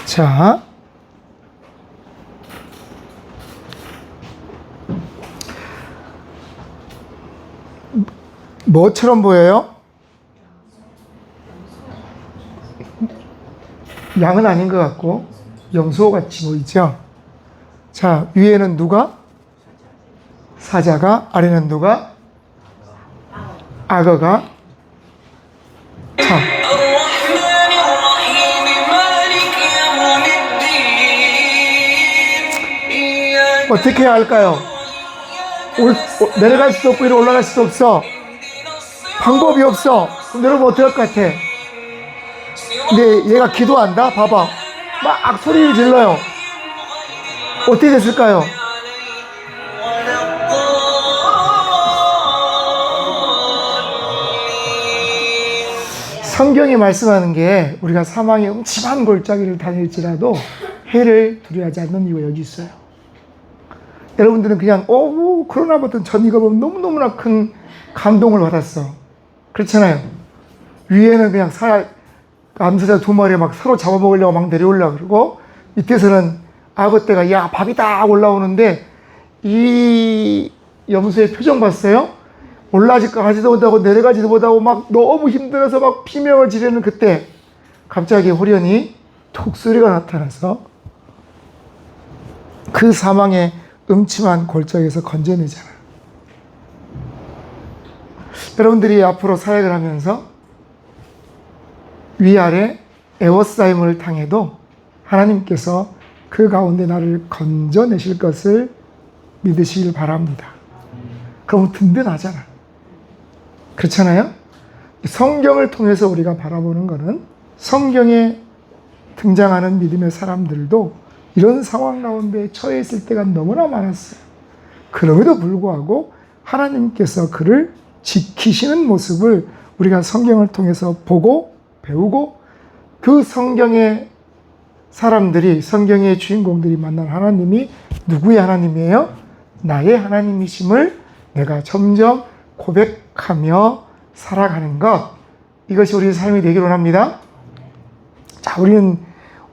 자, 뭐처럼 보여요? 양은 아닌 것 같고 염소 같이 보이죠? 자, 위에는 누가? 사자가, 아래는 누가? 악어가. 자, 어떻게 해야 할까요? 내려갈 수도 없고 위로 올라갈 수도 없어. 방법이 없어. 그럼 여러분 어떻게 할 것 같아? 근데 얘가 기도한다? 봐봐. 막 소리를 질러요. 어떻게 됐을까요? 성경이 말씀하는 게 우리가 사망의 음침한 골짜기를 다닐지라도 해를 두려워하지 않는 이유가 여기 있어요. 여러분들은 그냥 코로나 같은 전 이거 보면 너무너무나 큰 감동을 받았어. 그렇잖아요. 위에는 그냥 암사자 2마리 막 서로 잡아먹으려고 막 내려오려고 그러고, 밑에서는 악어떼가 야 밥이다 올라오는데, 이 염소의 표정 봤어요? 올라가지도 못하고 내려가지도 못하고 막 너무 힘들어서 막 비명을 지르는 그때 갑자기 호련히 톡 소리가 나타나서 그 사망의 음침한 골짜기에서 건져내잖아. 여러분들이 앞으로 사역을 하면서 위아래 에워싸임을 당해도 하나님께서 그 가운데 나를 건져내실 것을 믿으시길 바랍니다. 그럼 든든하잖아. 그렇잖아요? 성경을 통해서 우리가 바라보는 것은 성경에 등장하는 믿음의 사람들도 이런 상황 가운데 처해 있을 때가 너무나 많았어요. 그럼에도 불구하고 하나님께서 그를 지키시는 모습을 우리가 성경을 통해서 보고 배우고, 그 성경의 사람들이, 성경의 주인공들이 만난 하나님이 누구의 하나님이에요? 나의 하나님이심을 내가 점점 고백하며 살아가는 것, 이것이 우리의 삶이 되기를 원합니다. 자, 우리는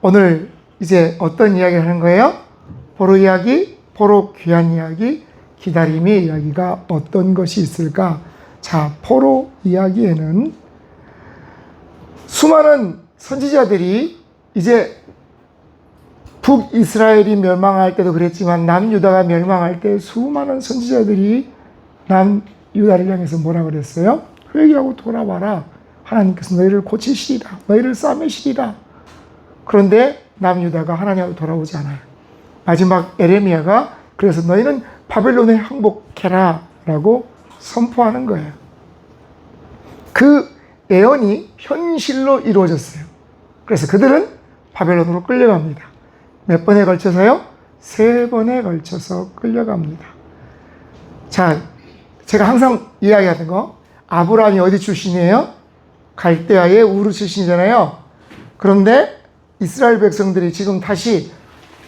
오늘 이제 어떤 이야기를 하는 거예요? 포로 이야기, 포로 귀한 이야기, 기다림의 이야기가 어떤 것이 있을까? 자, 포로 이야기에는 수많은 선지자들이, 이제 북이스라엘이 멸망할 때도 그랬지만 남유다가 멸망할 때 수많은 선지자들이 남유다를 향해서 뭐라 그랬어요? 회개하고 돌아와라. 하나님께서 너희를 고치시리라. 너희를 싸매시리라. 그런데 남유다가 하나님하고 돌아오지 않아요. 마지막 에레미야가 그래서 너희는 바벨론에 항복해라 라고 선포하는 거예요. 그 예언이 현실로 이루어졌어요. 그래서 그들은 바벨론으로 끌려갑니다. 몇 번에 걸쳐서요? 3번에 걸쳐서 끌려갑니다. 자, 제가 항상 이야기하는 거, 아브라함이 어디 출신이에요? 갈대아의 우르 출신이잖아요. 그런데 이스라엘 백성들이 지금 다시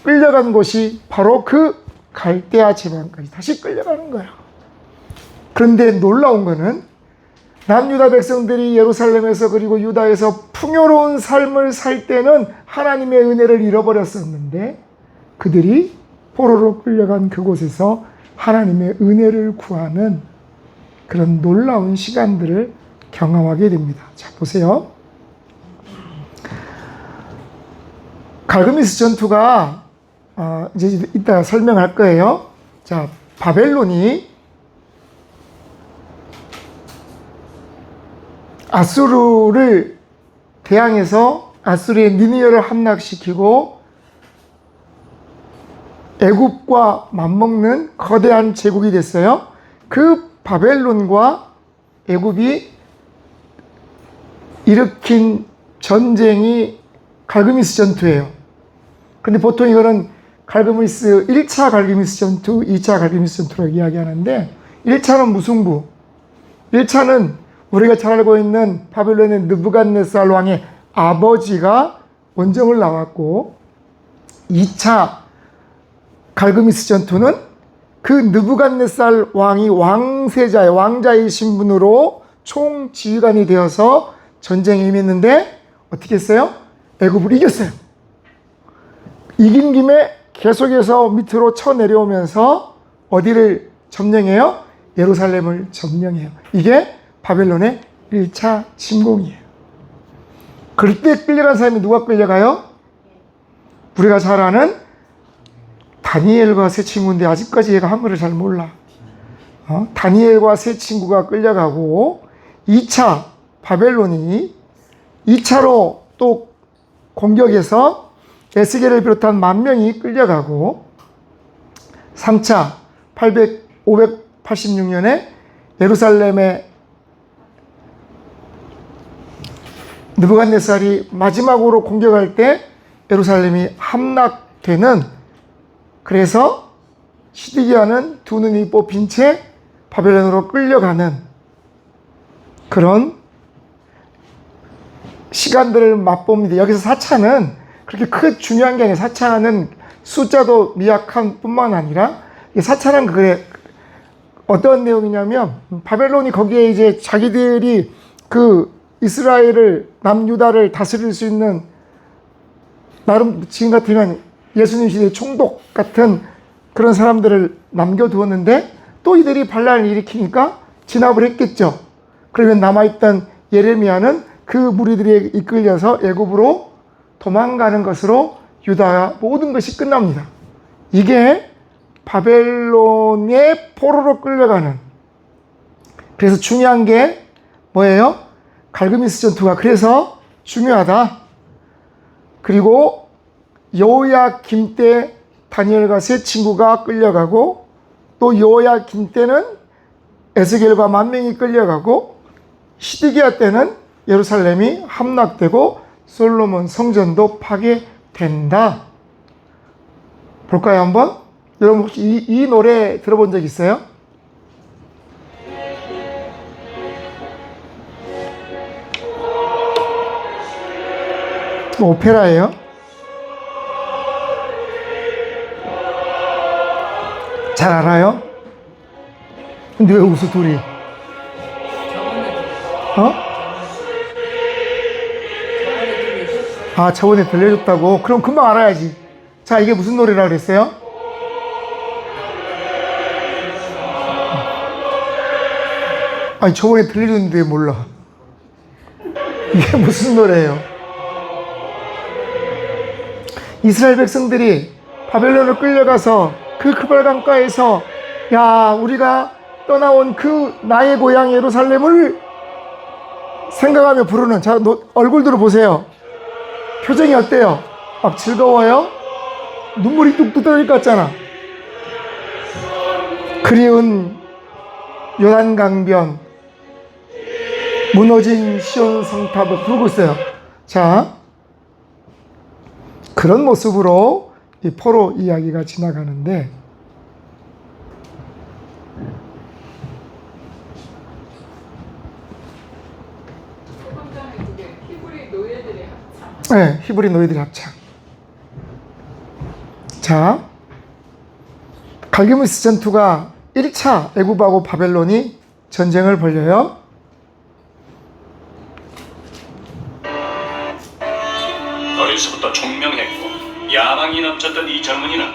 끌려간 곳이 바로 그 갈대아 지방까지 다시 끌려가는 거예요. 그런데 놀라운 거는 남유다 백성들이 예루살렘에서 그리고 유다에서 풍요로운 삶을 살 때는 하나님의 은혜를 잃어버렸었는데, 그들이 포로로 끌려간 그곳에서 하나님의 은혜를 구하는 그런 놀라운 시간들을 경험하게 됩니다. 자, 보세요. 갈그미스 전투가 이제 이따 설명할 거예요. 자, 바벨론이 아수르를 대항해서 아수르의 니느웨를 함락시키고 애굽과 맞먹는 거대한 제국이 됐어요. 그 바벨론과 애굽이 일으킨 전쟁이 갈그미스 전투예요. 근데 보통 이거는 1차 갈그미스 전투, 2차 갈그미스 전투라고 이야기하는데, 1차는 무승부. 1차는 우리가 잘 알고 있는 바벨론의 느부갓네살 왕의 아버지가 원정을 나왔고, 2차 갈그미스 전투는 그 느부갓네살 왕이 왕자의 신분으로 총지휘관이 되어서 전쟁에 임했는데 어떻게 했어요? 애굽을 이겼어요. 이긴 김에 계속해서 밑으로 쳐내려오면서 어디를 점령해요? 예루살렘을 점령해요. 이게 바벨론의 1차 침공이에요. 그때 끌려간 사람이 누가 끌려가요? 우리가 잘 아는 다니엘과 세 친구인데 아직까지 얘가 한글을 잘 몰라. 다니엘과 세 친구가 끌려가고 2차 바벨론이 2차로 또 공격해서 에스겔을 비롯한 10,000명이 끌려가고 3차 586년에 예루살렘에 느부갓네살이 마지막으로 공격할 때 예루살렘이 함락되는, 그래서 시드기야는 두 눈이 뽑힌 채 바벨론으로 끌려가는 그런 시간들을 맛봅니다. 여기서 4차는 그렇게 크게 중요한 게 아니에요. 4차는 숫자도 미약한 뿐만 아니라 4차는 그래 어떤 내용이냐면 바벨론이 거기에 이제 자기들이 그 이스라엘을 남유다를 다스릴 수 있는 나름 지금 같으면 예수님 시대의 총독 같은 그런 사람들을 남겨두었는데 또 이들이 반란을 일으키니까 진압을 했겠죠. 그러면 남아있던 예레미야는 그 무리들이 이끌려서 애굽으로 도망가는 것으로 유다와 모든 것이 끝납니다. 이게 바벨론의 포로로 끌려가는, 그래서 중요한 게 뭐예요? 갈그미스 전투가 그래서 중요하다. 그리고 여호야김 때 다니엘과 세 친구가 끌려가고 또 여호야김 때는 에스겔과 10,000명이 끌려가고 시드기야 때는 예루살렘이 함락되고 솔로몬 성전도 파괴된다. 볼까요 한번? 여러분 혹시 이 노래 들어본 적 있어요? 오페라예요. 잘 알아요? 근데 왜 웃어 둘이? 아, 저번에 들려줬다고? 그럼 금방 알아야지. 자, 이게 무슨 노래라고 그랬어요? 아니, 저번에 들려줬는데 왜 몰라? 이게 무슨 노래예요? 이스라엘 백성들이 바벨론을 끌려가서 그 크발강가에서 야, 우리가 떠나온 그 나의 고향 예루살렘을 생각하며 부르는, 자, 얼굴들을 보세요. 표정이 어때요? 막 즐거워요? 눈물이 뚝뚝 떨어질 것 같잖아. 그리운 요단강변, 무너진 시온 성탑을 부르고 있어요. 자, 그런 모습으로 이 포로 이야기가 지나가는데, 네, 히브리 노예들의 합창. 자, 갈그미스 전투가 1차 애굽하고 바벨론이 전쟁을 벌여요. 어려서부터 총명했고 야망이 넘쳤던 이 젊은이는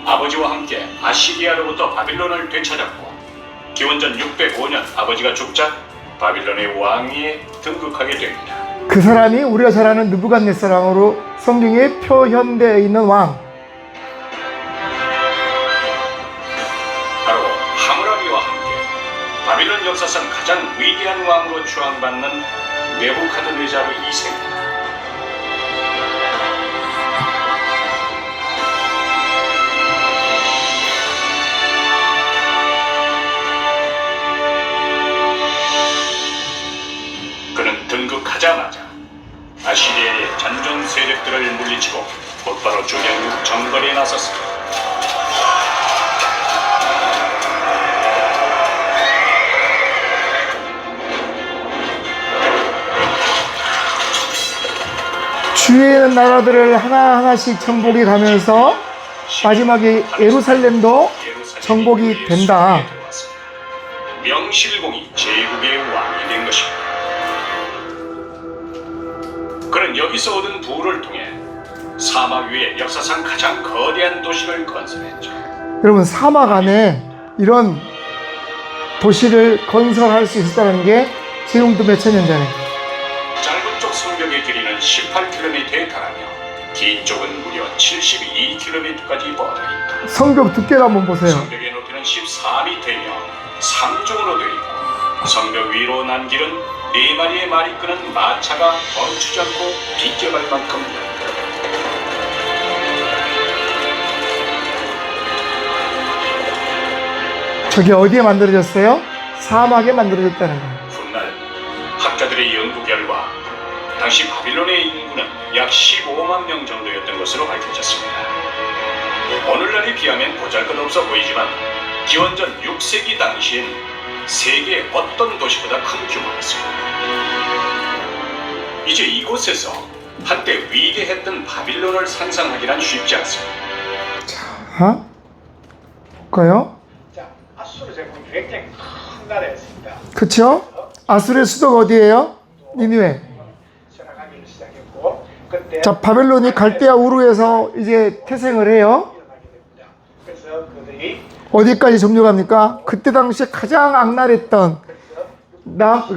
아버지와 함께 아시리아로부터 바빌론을 되찾았고 기원전 605년 아버지가 죽자 바빌론의 왕위에 등극하게 됩니다. 그 사람이 우리가 잘 아는 느부갓네살 왕으로 성경에 표현되어 있는 왕. 바로 하므라비와 함께 바빌론 역사상 가장 위대한 왕으로 추앙받는 네부카드네자르 2세입니다. 그는 등극하자마자 아시리아의 잔존 세력들을 물리치고 곧바로 주량국 정벌에 나섰습니다. 주위에 있는 나라들을 하나하나씩 정복해 가면서 마지막에 예루살렘도 정복이 된다. 명실공히 제국의 왕이 된 것입니다. 그는 여기서 얻은 부를 통해 사막 위에 역사상 가장 거대한 도시를 건설했죠. 여러분, 사막 안에 이런 도시를 건설할 수 있었다는 게 지금부터 몇천 년 전에. 짧은 쪽 성벽의 길이는 18km에 달하며 긴 쪽은 무려 72km까지 뻗어있다. 성벽 두께를 한번 보세요. 성벽의 높이는 14m이며 3중으로 되어 있고 성벽 위로 난 길은 4마리의 말이 끄는 마차가 멈추지 않고 비껴갈 만큼 저게 어디에 만들어졌어요? 사막에 만들어졌다는 거예요. 훗날 학자들의 연구 결과 당시 바빌론의 인구는 약 15만 명 정도였던 것으로 밝혀졌습니다. 오늘날에 비하면 보잘것없어 보이지만 기원전 6세기 당시엔 세계의 어떤 도시보다 큰 규모였습니다. 이제 이곳에서 한때 위대했던 바빌론을 상상하기란 쉽지 않습니다. 자, 볼까요? 자, 아수르 제국이 굉장히 큰 나라였습니다. 그쵸? 아수르의 수도가 어디예요? 니느웨. 전락하기를 시작했고, 그때 자, 바벨론이 갈대아 우르에서 이제 태생을 해요. 일어나게 됩니다. 그래서 그들이 어디까지 점령합니까? 그때 당시에 가장 악랄했던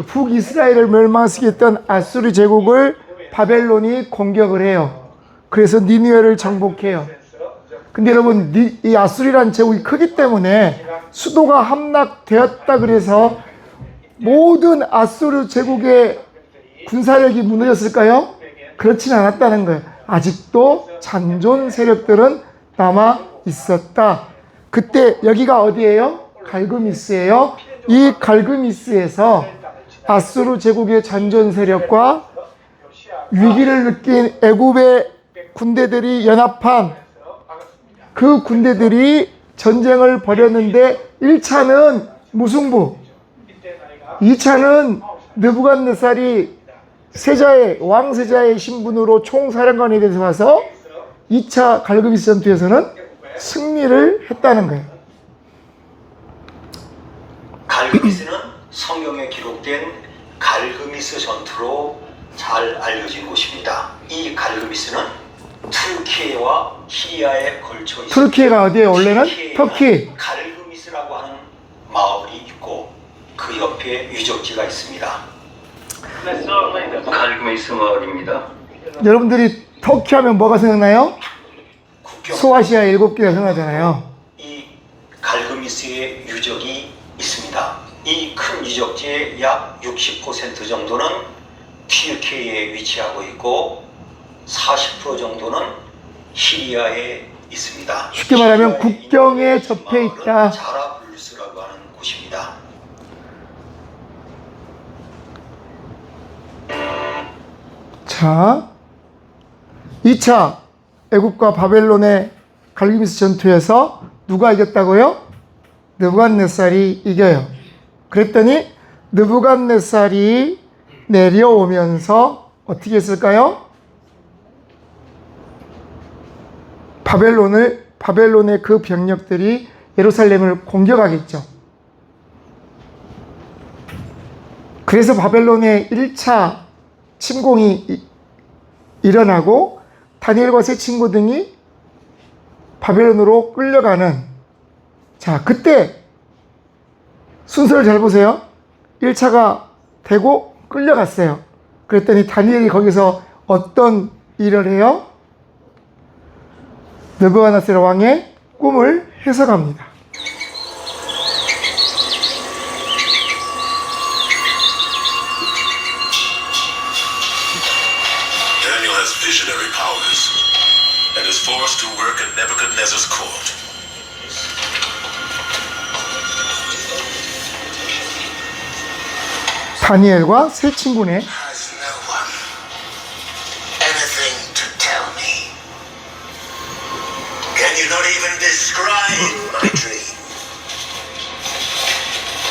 북이스라엘을 멸망시켰던 아수르 제국을 바벨론이 공격을 해요. 그래서 니느웨를 정복해요. 근데 여러분, 이 아수르라는 제국이 크기 때문에 수도가 함락되었다 그래서 모든 아수르 제국의 군사력이 무너졌을까요? 그렇진 않았다는 거예요. 아직도 잔존 세력들은 남아 있었다. 그때 여기가 어디예요? 갈그미스예요. 이 갈그미스에서 아수르 제국의 잔존 세력과 위기를 느낀 애굽의 군대들이 연합한 그 군대들이 전쟁을 벌였는데 1차는 무승부, 2차는 느부갓네살이 왕세자의 신분으로 총사령관이 돼서 와서 2차 갈그미스 전투에서는 승리를 했다는 거예요. 갈그미스는 성경에 기록된 갈그미스 전투로 잘 알려진 곳입니다. 이 갈그미스는 투르키예와 시리아에 걸쳐 있습니다. 투르키예가 어디예요? 원래는 터키. 갈그미스라고 하는 마을이 있고 그 옆에 유적지가 있습니다. 갈그미스 마을입니다. 여러분들이 터키 하면 뭐가 생각나요? 소아시아 7개가 생각나잖아요. 이 갈그미스의 유적이 있습니다. 이 큰 유적지의 약 60% 정도는 튀르키예에 위치하고 있고 40% 정도는 시리아에 있습니다. 쉽게 말하면 국경에 접해 있다. 자라블루스라고 하는 곳입니다. 자, 2차 애굽과 바벨론의 갈기미스 전투에서 누가 이겼다고요? 느부갓네살이 이겨요. 그랬더니 느부갓네살이 내려오면서 어떻게 했을까요? 바벨론의 그 병력들이 예루살렘을 공격하겠죠. 그래서 바벨론의 1차 침공이 일어나고 다니엘과 세 친구 등이 바벨론으로 끌려가는, 자, 그때 순서를 잘 보세요. 1차가 되고 끌려갔어요. 그랬더니 다니엘이 거기서 어떤 일을 해요? 느부갓네살 왕의 꿈을 해석합니다. Daniel has visionary powers and is forced to work at Nebuchadnezzar's court. 다니엘과 세 친구네. Has no one anything to tell me? Can you not even describe my dream?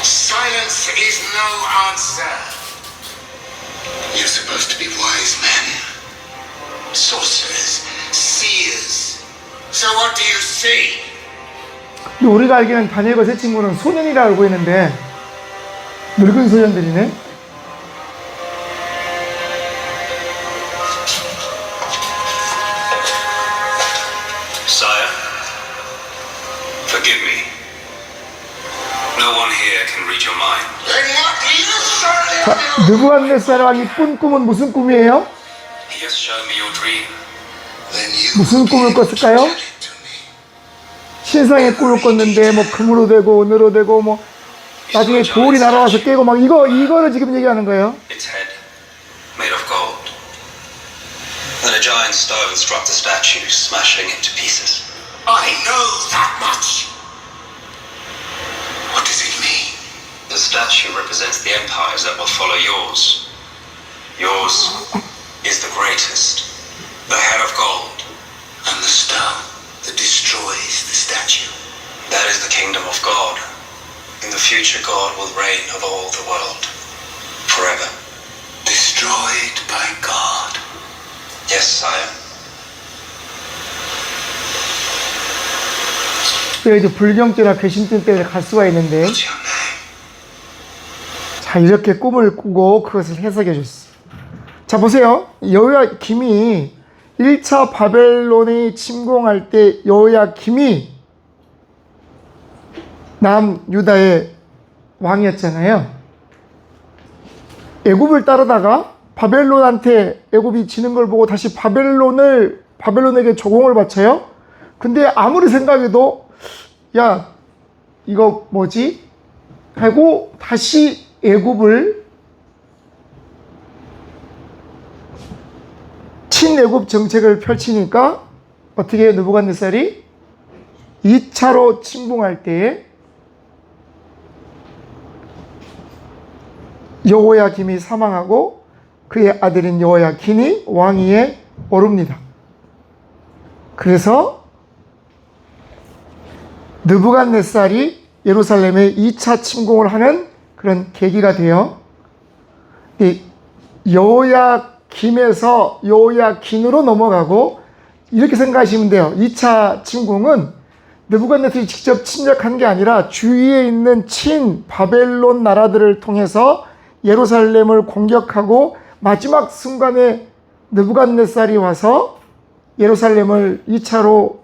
Silence is no answer. You're supposed to be wise men, sorcerers, seers. So what do you see? 근데 우리가 알기는 다니엘과 세 친구는 소년이라 알고 있는데 늙은 소년들이네. Sire, forgive me. No one here can read your mind. Then what do you certainly 자, 느부갓네살 왕이 꾼 꿈은 무슨 꿈이에요? He has shown me your dream. Then you 무슨 꿈을 꿨을까요? tell it to me. 신상의 꿈을 꿨는데 뭐 금으로 되고 은으로 되고 뭐 나중에 돌이 날아와서 깨고 막 이거를 지금 얘기하는 거예요. Its head, made of gold. Then a giant stone struck the statue, smashing it to pieces. I know that much. What does it mean? The statue represents the empires that will follow yours. Yours is the greatest, the head of gold. And the stone that destroys the statue. That is the kingdom of God. In the future, God will reign over all the world, forever. Destroyed by God. Yes, sire. 이제 불경죄나 개신증 때문에 갈 수가 있는데, What's your name? 자, 이렇게 꿈을 꾸고 그것을 해석해 줬어. 자, 보세요. 여호야김이 1차 바벨론이 침공할 때 여호야김이 남유다의 왕이었잖아요. 애굽을 따르다가 바벨론한테 애굽이 지는 걸 보고 다시 바벨론에게 조공을 바쳐요. 근데 아무리 생각해도 야, 이거 뭐지? 하고 다시 애굽을 친애굽 정책을 펼치니까 어떻게 해요? 느부갓네살이 2차로 침공할 때에 여호야김이 사망하고 그의 아들인 여호야긴이 왕위에 오릅니다. 그래서 느부갓네살이 예루살렘에 2차 침공을 하는 그런 계기가 돼요. 여호야김에서 여호야긴으로 넘어가고 이렇게 생각하시면 돼요. 2차 침공은 느부갓네살이 직접 침략한 게 아니라 주위에 있는 친 바벨론 나라들을 통해서 예루살렘을 공격하고 마지막 순간에 느부갓네살이 와서 예루살렘을 2차로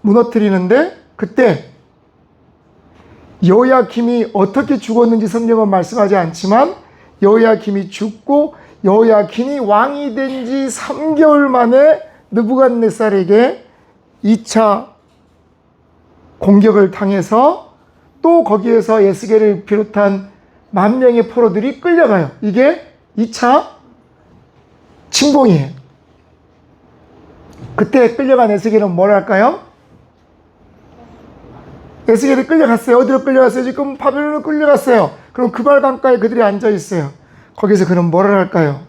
무너뜨리는데 그때 여호야김이 어떻게 죽었는지 성경은 말씀하지 않지만 여호야김이 죽고 여호야긴이 왕이 된 지 3개월 만에 느부갓네살에게 2차 공격을 당해서 또 거기에서 에스겔을 비롯한 만 명의 포로들이 끌려가요. 이게 2차 침공이에요. 그때 끌려간 에스겔은 뭘 할까요? 에스겔이 끌려갔어요. 어디로 끌려갔어요? 지금 바벨론으로 끌려갔어요. 그럼 그발 강가에 그들이 앉아 있어요. 거기서 그럼 뭐를 할까요?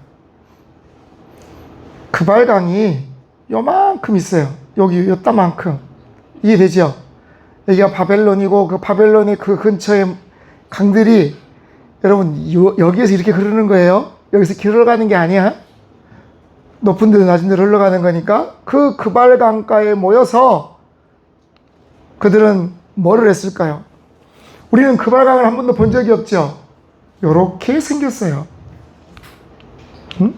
그발 강이 요만큼 있어요. 여기 요따만큼. 이해되죠? 여기가 바벨론이고 그 바벨론의 그 근처에 강들이 여러분 여기에서 이렇게 흐르는 거예요. 여기서 길 흘러가는 게 아니야. 높은 데도 낮은 데로 흘러가는 거니까 그 그발 강가에 모여서 그들은 뭐를 했을까요? 우리는 그발 강을 한 번도 본 적이 없죠. 요렇게 생겼어요. 응?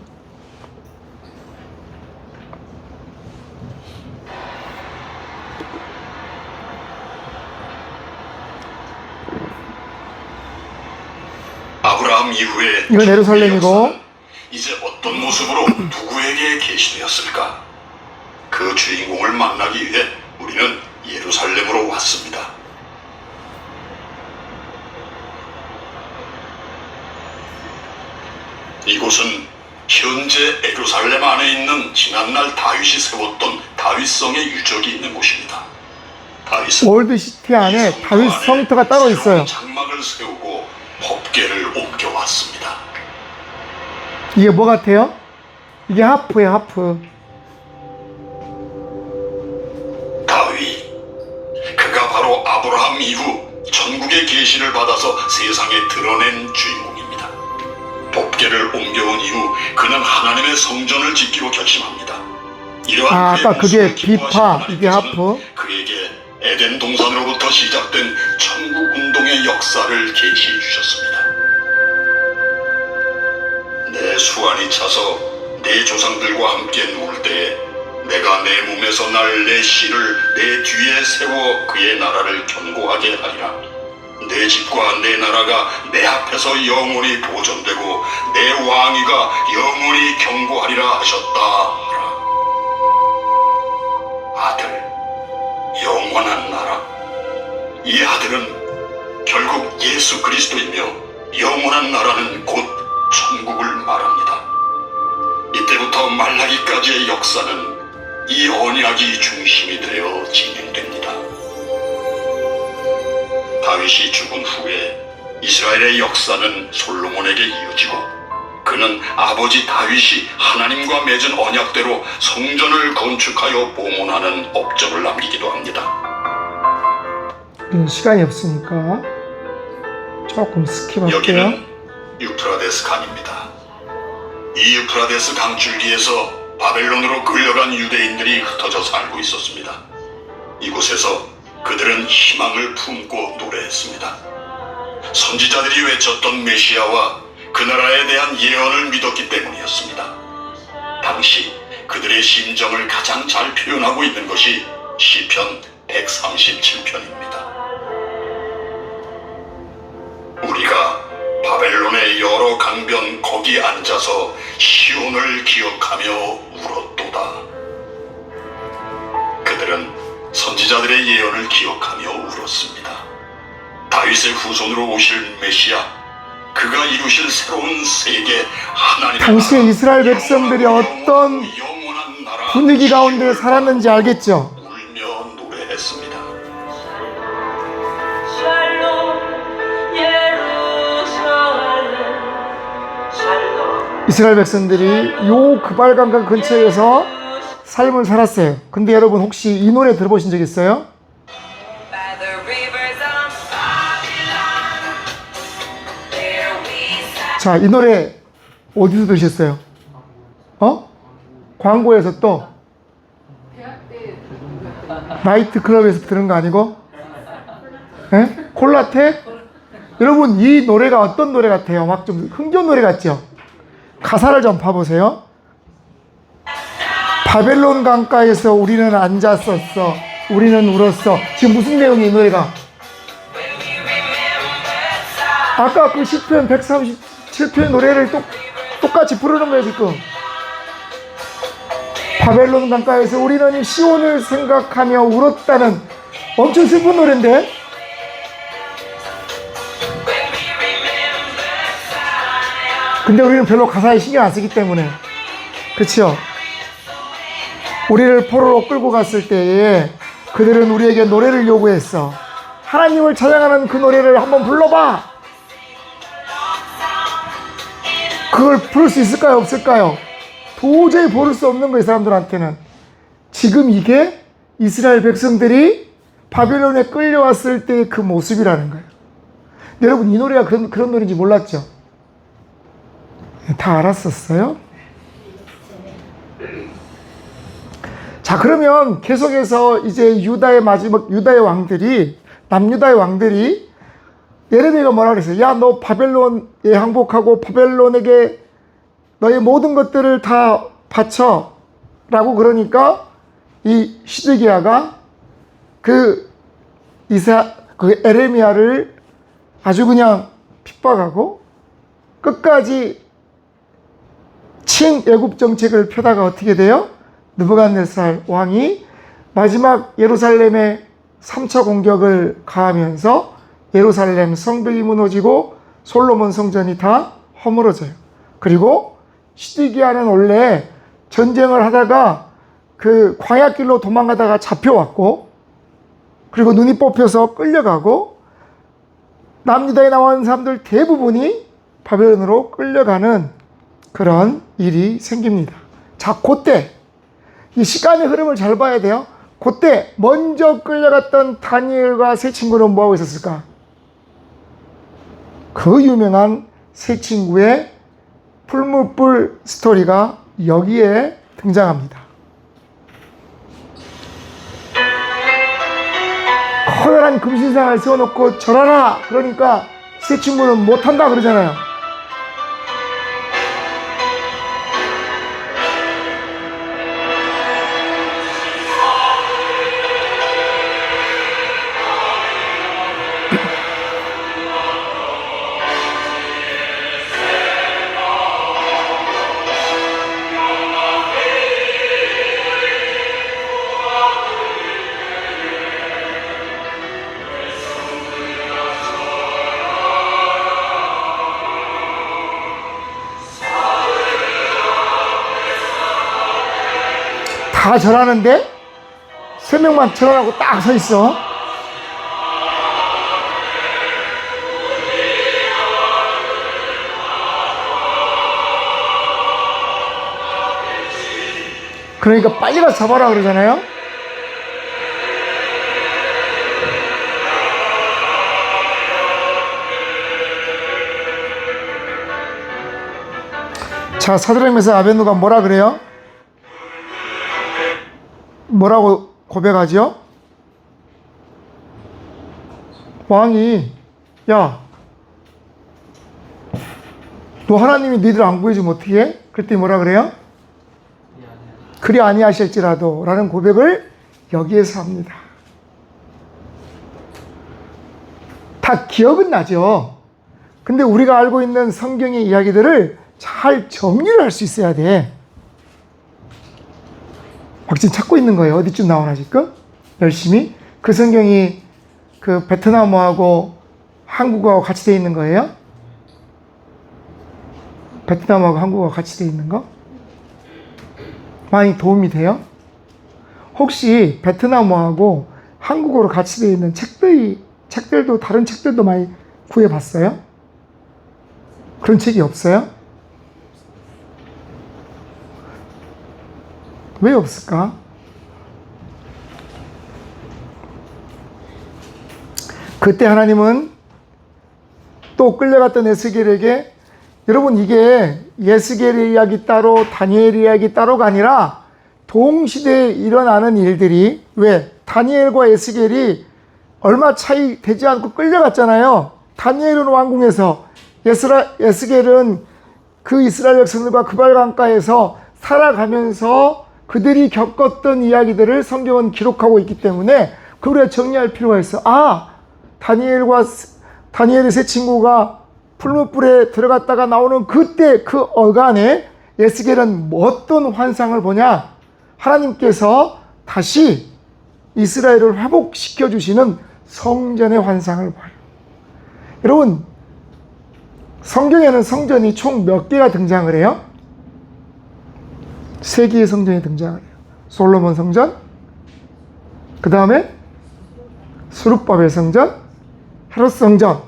아브라함 이후에 이건 예루살렘이고 역사는 이제 어떤 모습으로 누구에게 계시되었을까? 그 주인공을 만나기 위해 우리는 예루살렘으로 왔습니다. 이곳은 현재 예루살렘 안에 있는 지난날 다윗이 세웠던 다윗성의 유적이 있는 곳입니다. 다윗은 올드시티 안에 다윗 성터가 따로 있어요. 장막을 세우고 법궤를 옮겨왔습니다. 이게 뭐 같아요? 이게 하프예요, 하프. 다윗, 그가 바로 아브라함 이후 천국의 계시를 받아서 세상에 드러낸 주인공입니다. 법궤를 옮겨온 이후 그는 하나님의 성전을 짓기로 결심합니다. 이러한 그의 아까 그게 모습을 기뻐하신 비파, 하나님께서는 이게 하프. 그에게 에덴 동산으로부터 시작된 천국 운동의 역사를 계시해 주셨습니다. 내 수완이 차서 내 조상들과 함께 누울 때에 내가 내 몸에서 날 내 씨를 내 뒤에 세워 그의 나라를 견고하게 하리라. 내 집과 내 나라가 내 앞에서 영원히 보존되고 내 왕위가 영원히 견고하리라 하셨다 하라. 아들, 영원한 나라. 이 아들은 결국 예수 그리스도이며 영원한 나라는 곧 천국을 말합니다. 이때부터 말라기까지의 역사는 이 언약이 중심이 되어 진행됩니다. 다윗이 죽은 후에 이스라엘의 역사는 솔로몬에게 이어지고 그는 아버지 다윗이 하나님과 맺은 언약대로 성전을 건축하여 봉헌하는 업적을 남기기도 합니다. 우리는 시간이 없으니까 조금 스킵할게요. 여기는 유프라데스 강입니다. 이 유프라데스 강줄기에서 바벨론으로 끌려간 유대인들이 흩어져 살고 있었습니다. 이곳에서 그들은 희망을 품고 노래했습니다. 선지자들이 외쳤던 메시아와 그 나라에 대한 예언을 믿었기 때문이었습니다. 당시 그들의 심정을 가장 잘 표현하고 있는 것이 시편 137편입니다. 우리가 바벨론의 여러 강변 거기 앉아서 시온을 기억하며 울었도다. 그들은 선지자들의 예언을 기억하며 울었습니다. 다윗의 후손으로 오실 메시아, 그가 이루실 새로운 세계, 하나님 당시에 이스라엘 백성들이 어떤 분위기 가운데 살았는지 알겠죠? 울며 노래했습니다. 이스라엘 백성들이 요 그발강가 근처에서 삶을 살았어요. 근데 여러분 혹시 이 노래 들어보신 적 있어요? 자, 이 노래 어디서 들으셨어요? 광고에서 또 나이트 클럽에서 들은 거 아니고? 에? 콜라테? 여러분 이 노래가 어떤 노래 같아요? 막 좀 흥겨운 노래 같죠? 가사를 좀 봐보세요. 바벨론 강가에서 우리는 앉았었어. 우리는 울었어. 지금 무슨 내용이에요, 이 노래가? 아까 그 시편 137편 노래를 똑같이 부르는 거예요, 지금. 바벨론 강가에서 우리는 시온을 생각하며 울었다는 엄청 슬픈 노래인데? 근데 우리는 별로 가사에 신경 안 쓰기 때문에. 그렇죠? 우리를 포로로 끌고 갔을 때에 그들은 우리에게 노래를 요구했어. 하나님을 찬양하는 그 노래를 한번 불러봐. 그걸 부를 수 있을까요? 없을까요? 도저히 부를 수 없는 거예요, 이 사람들한테는. 지금 이게 이스라엘 백성들이 바벨론에 끌려왔을 때의 그 모습이라는 거예요. 여러분 이 노래가 그런 노래인지 몰랐죠? 다 알았었어요? 자, 그러면 계속해서 이제 유다의 마지막 유다의 왕들이 남유다의 왕들이 예레미야가 뭐라 그랬어요? 야, 너 바벨론에 항복하고 바벨론에게 너의 모든 것들을 다 바쳐 라고 그러니까 이 시드기야가 그 에레미야를 아주 그냥 핍박하고 끝까지 친애굽 정책을 펴다가 어떻게 돼요? 느부갓네살 왕이 마지막 예루살렘에 3차 공격을 가하면서 예루살렘 성벽이 무너지고 솔로몬 성전이 다 허물어져요. 그리고 시드기야는 원래 전쟁을 하다가 그 광야길로 도망가다가 잡혀왔고, 그리고 눈이 뽑혀서 끌려가고, 남유다에 나온 사람들 대부분이 바벨론으로 끌려가는 그런 일이 생깁니다. 자, 그때 이 시간의 흐름을 잘 봐야 돼요. 그때 먼저 끌려갔던 다니엘과 세 친구는 뭐하고 있었을까? 그 유명한 세 친구의 풀무불 스토리가 여기에 등장합니다. 커다란 금신상을 세워놓고 절하라 그러니까 세 친구는 못한다 그러잖아요. 다 절하는데 3명만 절하고 딱 서 있어. 그러니까 빨리 가서 잡아라 그러잖아요. 자, 사드락 메삭 아벳느고가 뭐라 그래요? 뭐라고 고백하죠? 왕이, 야, 너 하나님이 너희들 안 구해주면 어떻게 해? 그랬더니 뭐라 그래요? 그리 아니하실지라도 라는 고백을 여기에서 합니다. 다 기억은 나죠. 근데 우리가 알고 있는 성경의 이야기들을 잘 정리를 할 수 있어야 돼. 막 지금 찾고 있는 거예요. 어디쯤 나오나 지금? 열심히. 그 성경이 그 베트남어하고 한국어하고 같이 되어 있는 거예요? 베트남어하고 한국어가 같이 되어 있는 거? 많이 도움이 돼요? 혹시 베트남어하고 한국어로 같이 되어 있는 책들도 다른 책들도 많이 구해봤어요? 그런 책이 없어요? 왜 없을까? 그때 하나님은 또 끌려갔던 에스겔에게, 여러분 이게 예스겔의 이야기 따로 다니엘 이야기 따로가 아니라 동시대에 일어나는 일들이, 왜? 다니엘과 에스겔이 얼마 차이 되지 않고 끌려갔잖아요. 다니엘은 왕궁에서, 에스겔은 그 이스라엘 백성들과 그발 강가에서 살아가면서 그들이 겪었던 이야기들을 성경은 기록하고 있기 때문에 그걸 정리할 필요가 있어. 아, 다니엘의 세 친구가 풀무불에 들어갔다가 나오는 그때 그 어간에 에스겔은 어떤 환상을 보냐? 하나님께서 다시 이스라엘을 회복시켜 주시는 성전의 환상을 봐요. 여러분, 성경에는 성전이 총 몇 개가 등장을 해요? 3개의 성전이 등장을 해요. 솔로몬 성전, 그 다음에 스룹바벨 성전, 헤롯 성전.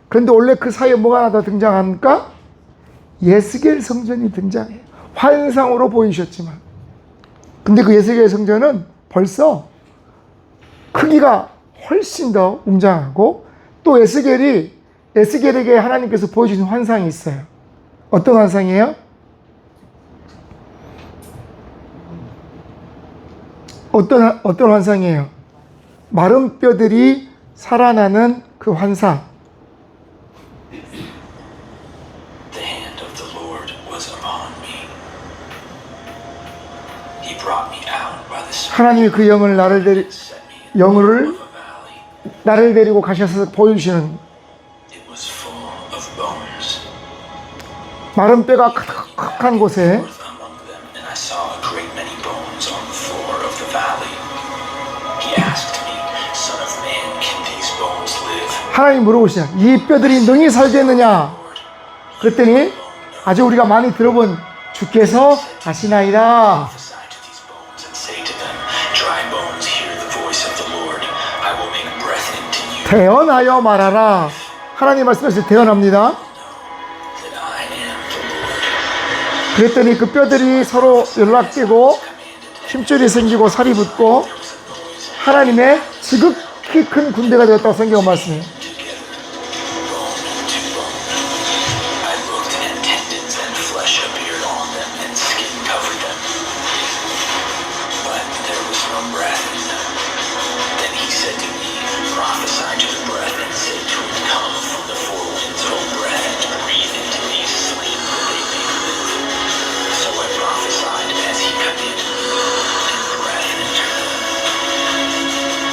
그런데 원래 그 사이에 뭐가 하나 더 등장합니까? 예스겔 성전이 등장해요. 환상으로 보이셨지만. 근데 그 예스겔 성전은 벌써 크기가 훨씬 더 웅장하고, 또 에스겔에게 하나님께서 보여주신 환상이 있어요. 어떤 환상이에요? 어떤 환상이에요? 마른 뼈들이 살아나는 그 환상. The hand of the Lord was upon me. He brought me out by the Spirit 하나님이 그 영을 and set me in the 영을 middle of a valley. 나를 데리고 가셔서 보여주시는, It was full of bones. 마른 뼈가 크크한 곳에 Forth among them, and I saw a great many bones on the floor of the valley. He asked me, Son of man, can these bones live? 하나님 물어보시냐, 이 뼈들이 능히 살겠느냐? 그랬더니 아주 우리가 많이 들어본 주께서 하시나이다. Prophesy to these bones and say to them, Dry bones, hear the voice of the Lord. I will make breath into you, 태어나여 말하라. 하나님 말씀하실 때 태어납니다. that I am the Lord. 그랬더니 그 뼈들이 서로 연락되고 힘줄이 생기고 살이 붙고 하나님의 지극히 큰 군대가 되었다고 성경은 말씀해요. Together, bone to bone. I looked, and tendons and flesh appeared on them, and skin covered them. But there was no breath in them. Then he said to me, Prophesy to the breath, and say to it, Come from the four winds, O breath, and breathe into these slain that they may live. So I prophesied as he commanded me, and breath entered them.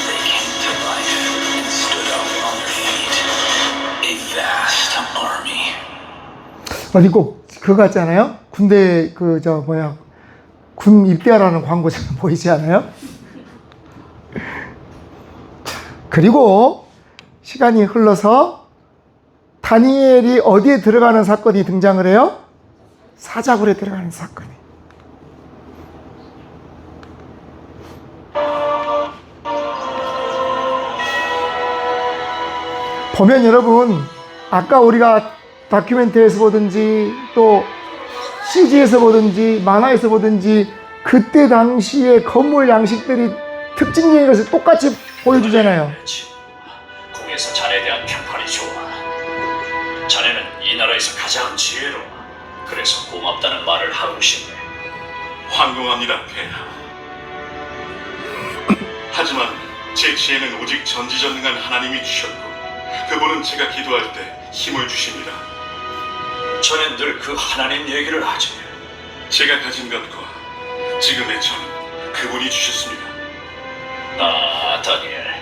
They came to life and stood up on their feet, a vast army. 어디 꼭 그거 같잖아요. 군대 군 입대하라는 광고처럼 보이지 않아요? 그리고 시간이 흘러서 다니엘이 어디에 들어가는 사건이 등장을 해요? 사자굴에 들어가는 사건이. 보면 여러분, 아까 우리가 다큐멘터리에서 보든지 또 CG에서 보든지 만화에서 보든지 그때 당시의 건물 양식들이 특징적인 것을 똑같이 보여주잖아요. 궁에서 자네에 대한 평판이 좋아. 자네는 이 나라에서 가장 지혜로워. 그래서 고맙다는 말을 하고 싶네. 환공합니다, 폐하. 하지만 제 지혜는 오직 전지전능한 하나님이 주셨고 그분은 제가 기도할 때 힘을 주십니다. 저는 늘 그 하나님 얘기를 하지. 제가 가진 것과 지금의 저는 그분이 주셨습니다. 아, 다니엘.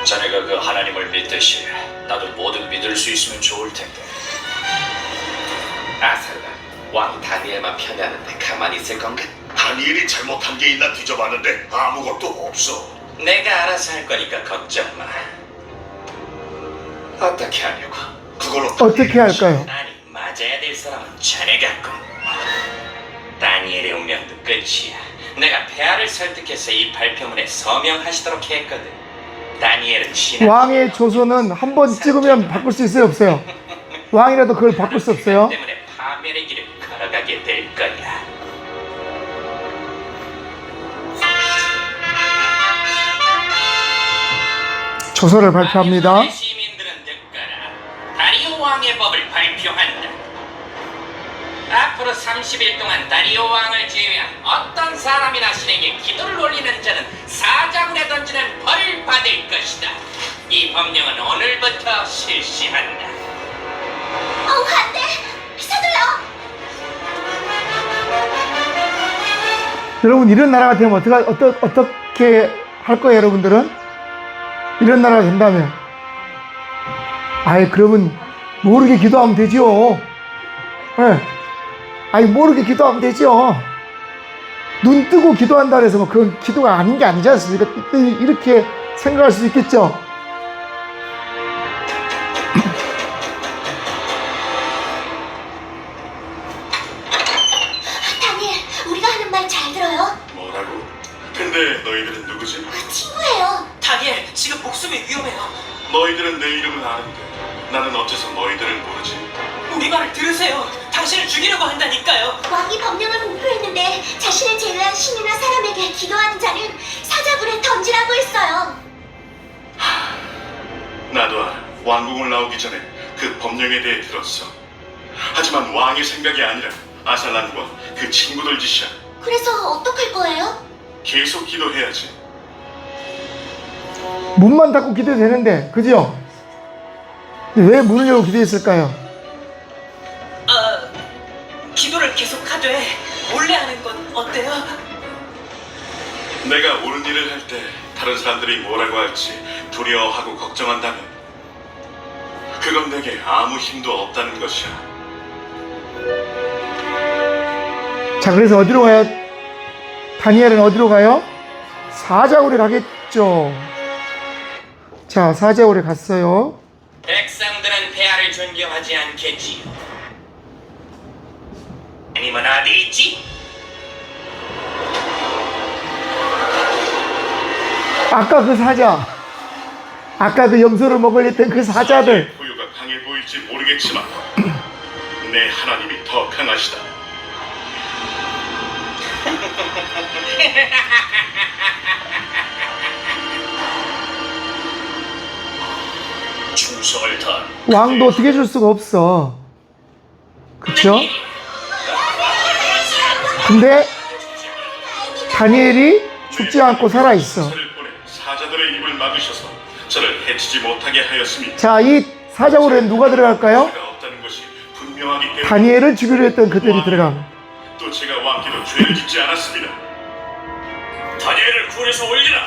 자네가 그 하나님을 믿듯이 나도 뭐든 믿을 수 있으면 좋을 텐데. 아살라, 왕 다니엘만 편애하는데 가만히 있을 건가? 다니엘이 잘못한 게 있나 뒤져봤는데 아무것도 없어. 내가 알아서 할 거니까 걱정 마. 어떻게 하려고? 그걸로 어떻게 할까요? 아니, 맞아야 될 사람은 자네 같고. 다니엘의 운명도 끝이야. 내가 폐하를 설득해서 이 발표문에 서명하시도록 했거든. 다니엘은 신앙. 왕의 조서는 한 번 찍으면 바꿀 수 있어요, 없어요? 왕이라도 그걸 바꿀 수 없어요? 때문에 파멸의 길을 걸어가게 될 거야. 조서를 발표합니다. 바빌론의 시민들은 듣거라. 다리오 왕의 법을 발표한다. 앞으로 30일 동안 다리오 왕을 제외한 어떤 사람이나 신에게 기도를 올리는 자는 사자굴에 던지는 벌을 받을 것이다. 이 법령은 오늘부터 실시한다. 안 돼! 서둘러! 여러분, 이런 나라가 되면 어떻게 할 거예요, 여러분들은? 이런 나라가 된다면. 아이, 그러면 모르게 기도하면 되죠. 예. 아이, 모르게 기도하면 되죠. 눈 뜨고 기도한다 그래서 뭐 그건 기도가 아닌 게 아니지 않습니까? 이렇게 생각할 수 있겠죠. 다니엘, 우리가 하는 말 잘 들어요? 뭐라고? 근데 너희들은 누구지? 친구예요. 다니엘, 지금 목숨이 위험해요. 너희들은 내 이름은 아는데 나는 어째서 너희들을 모르지? 우리 말을 들으세요. 당신을 죽이려고 한다니까요. 왕이 법령을 공표했는데 자신을 제외한 신이나 사람에게 기도하는 자는 사자굴에 던지라고 했어요. 나도 알아. 왕궁을 나오기 전에 그 법령에 대해 들었어. 하지만 왕의 생각이 아니라 아살란과 그 친구들 짓이야. 그래서 어떡할 거예요? 계속 기도해야지. 문만 닫고 기도해도 되는데, 그죠? 왜 문을 열고 기도했을까요? 기도를 계속하되 몰래 하는 건 어때요? 내가 옳은 일을 할 때 다른 사람들이 뭐라고 할지 두려워하고 걱정한다면 그건 내게 아무 힘도 없다는 것이야. 자, 그래서 어디로 가요? 다니엘은 어디로 가요? 사자굴에 가겠죠. 자, 사자굴에 갔어요. 백성들은 폐하를 존경하지 않겠지요. 아니면 어디 있지? 아까 그 사자, 아까 그 염소를 먹으려 했던 그 사자들. 포유가 강해 보일지 모르겠지만 내 하나님이 더 강하시다. 충성을 다한 왕도 어떻게 해줄 수가 없어. 그쵸? 근데 다니엘이 죽지 않고 살아있어. 저를 보내 사자들의 입을 막으셔서 저를 해치지 못하게 하였습니다. 자, 이 사자굴에 누가 들어갈까요? 죄가 없다는 것이 분명하기 때문에 다니엘을 죽이려 했던 그들이 들어갑니다. 또 제가 왕께도 죄를 짓지 않았습니다. 다니엘을 구원해서 올리라.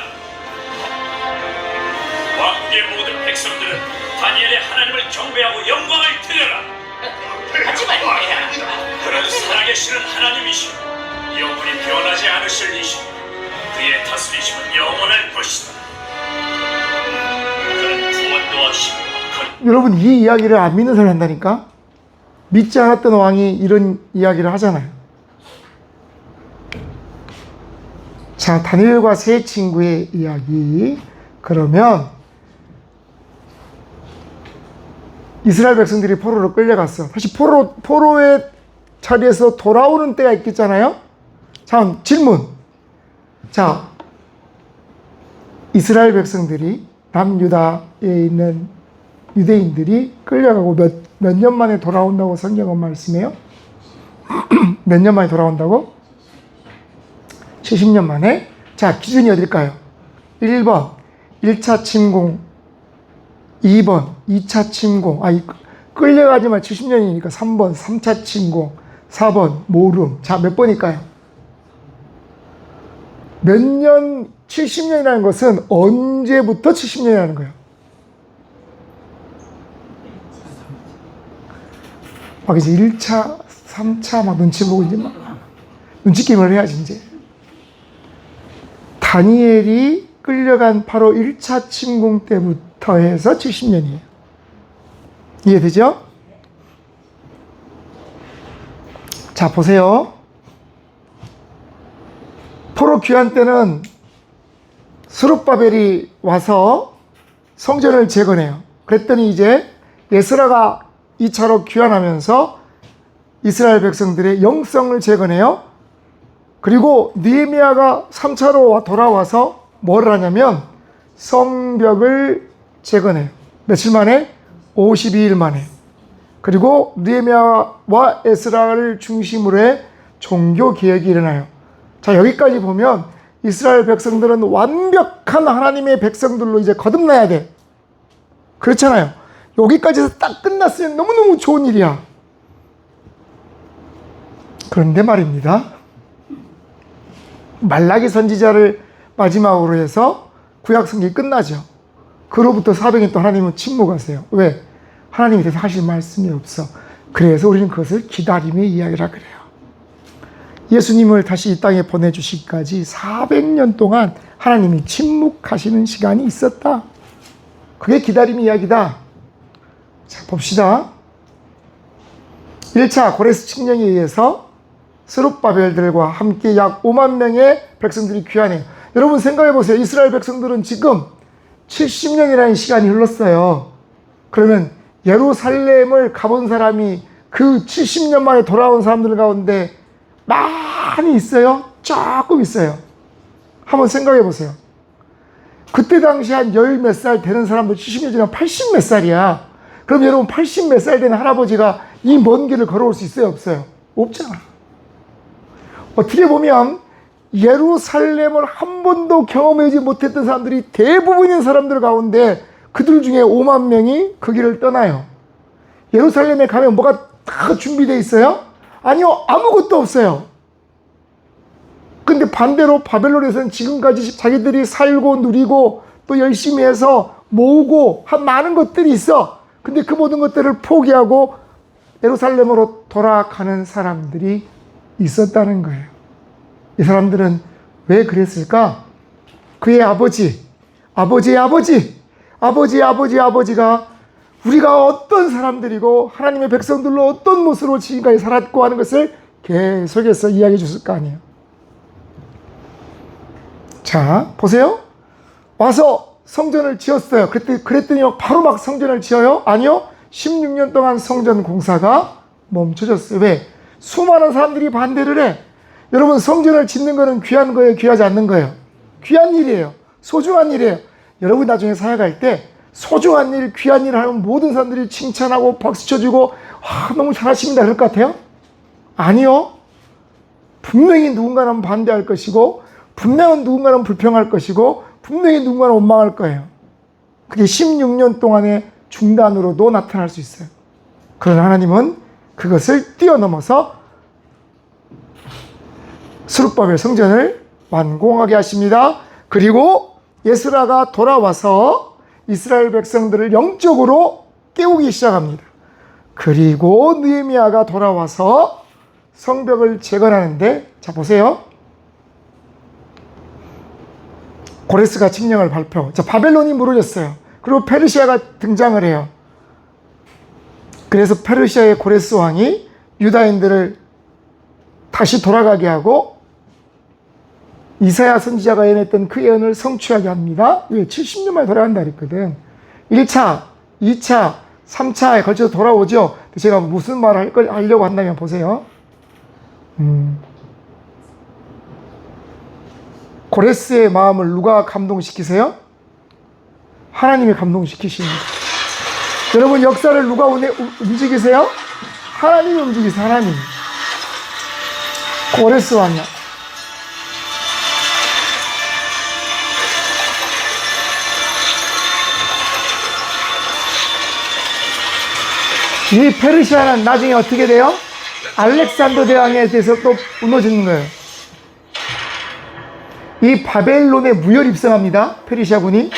왕국의 모든 백성들은 다니엘의 하나님을 경배하고 영광을 드려라. 하지만 폐하, 그는 살아계시는 하나님이시오. 영원히 변하지 않으실 이시오. 그의 다스리심은 영원할 것이다. 그는 구원도 하시고 여러분, 이 이야기를 안 믿는 사람이 한다니까? 믿지 않았던 왕이 이런 이야기를 하잖아요. 자, 다니엘과 세 친구의 이야기. 그러면 이스라엘 백성들이 포로로 끌려갔어. 다시 포로의 자리에서 돌아오는 때가 있겠잖아요. 자, 질문. 자, 이스라엘 백성들이 남유다에 있는 유대인들이 끌려가고 몇 년 만에 돌아온다고 성경은 말씀해요? 몇 년 만에 돌아온다고? 70년 만에? 자, 기준이 어딜까요? 1번 1차 침공, 2번 2차 침공, 끌려가지만 70년이니까 3번 3차 침공, 4번 모름. 자, 몇 번일까요? 몇 년, 70년이라는 것은 언제부터 70년이라는 거예요? 막 이제 1차, 3차 막 눈치 보고 이제 막 눈치 게임을 해야지 이제. 다니엘이 끌려간 바로 1차 침공 때부터 해서 70년이에요. 이해되죠? 자, 보세요. 포로 귀환 때는 스룹바벨이 와서 성전을 재건해요. 그랬더니 이제 에스라가 2차로 귀환하면서 이스라엘 백성들의 영성을 재건해요. 그리고 느헤미야가 3차로 돌아와서 뭘 하냐면 성벽을 재건해요. 며칠 만에? 52일 만에. 그리고 느헤미야와 에스라를 중심으로 해 종교개혁이 일어나요. 자, 여기까지 보면 이스라엘 백성들은 완벽한 하나님의 백성들로 이제 거듭나야 돼. 그렇잖아요. 여기까지서 딱 끝났으면 너무너무 좋은 일이야. 그런데 말입니다. 말라기 선지자를 마지막으로 해서 구약 성경이 끝나죠. 그로부터 400년 또 하나님은 침묵하세요. 왜? 하나님에 대해서 하실 말씀이 없어. 그래서 우리는 그것을 기다림의 이야기라 그래요. 예수님을 다시 이 땅에 보내주시기까지 400년 동안 하나님이 침묵하시는 시간이 있었다. 그게 기다림의 이야기다. 자, 봅시다. 1차 고레스 칙령에 의해서 스룹바벨들과 함께 약 5만 명의 백성들이 귀환해요. 여러분 생각해 보세요. 이스라엘 백성들은 지금 70년이라는 시간이 흘렀어요. 그러면 예루살렘을 가본 사람이 그 70년 만에 돌아온 사람들 가운데 많이 있어요? 조금 있어요. 한번 생각해 보세요. 그때 당시 한 열 몇 살 되는 사람도 70년 지나면 80 몇 살이야. 그럼 여러분 80 몇 살 되는 할아버지가 이 먼 길을 걸어올 수 있어요? 없어요? 없잖아. 어떻게 보면 예루살렘을 한 번도 경험하지 못했던 사람들이 대부분인 사람들 가운데 그들 중에 5만 명이 그 길을 떠나요. 예루살렘에 가면 뭐가 다 준비되어 있어요? 아니요, 아무것도 없어요. 근데 반대로 바벨론에서는 지금까지 자기들이 살고 누리고 또 열심히 해서 모으고 한 많은 것들이 있어. 근데 그 모든 것들을 포기하고 예루살렘으로 돌아가는 사람들이 있었다는 거예요. 이 사람들은 왜 그랬을까? 그의 아버지가 우리가 어떤 사람들이고 하나님의 백성들로 어떤 모습으로 지금까지 살았고 하는 것을 계속해서 이야기해 줬을 거 아니에요. 자, 보세요. 와서 성전을 지었어요. 그랬더니 바로 막 성전을 지어요? 아니요. 16년 동안 성전 공사가 멈춰졌어요. 왜? 수많은 사람들이 반대를 해. 여러분, 성전을 짓는 거는 귀한 거예요? 귀하지 않는 거예요? 귀한 일이에요. 소중한 일이에요. 여러분 나중에 사역할 때 소중한 일, 귀한 일을 하면 모든 사람들이 칭찬하고 박수 쳐주고 와, 너무 잘하십니다 그럴 것 같아요? 아니요. 분명히 누군가는 반대할 것이고 분명히 누군가는 불평할 것이고 분명히 누군가는 원망할 거예요. 그게 16년 동안의 중단으로도 나타날 수 있어요. 그러나 하나님은 그것을 뛰어넘어서 스룹바벨 성전을 완공하게 하십니다. 그리고 에스라가 돌아와서 이스라엘 백성들을 영적으로 깨우기 시작합니다. 그리고 느헤미야가 돌아와서 성벽을 재건하는데, 자 보세요. 고레스가 칙령을 발표. 자, 바벨론이 무너졌어요. 그리고 페르시아가 등장을 해요. 그래서 페르시아의 고레스 왕이 유다인들을 다시 돌아가게 하고 이사야 선지자가 예언했던 그 예언을 성취하게 합니다. 왜? 70년 만에 돌아간다 그랬거든. 1차, 2차, 3차에 걸쳐서 돌아오죠. 제가 무슨 말을 하려고 한다면 보세요. 고레스의 마음을 누가 감동시키세요? 하나님이 감동시키십니다. 여러분, 역사를 누가 움직이세요? 하나님이 움직이세요. 하나님. 고레스 왕이야. 이 페르시아는 나중에 어떻게 돼요? 알렉산더 대왕에 대해서 또 무너지는 거예요. 이 바벨론에 무혈 입성합니다. 페르시아군이.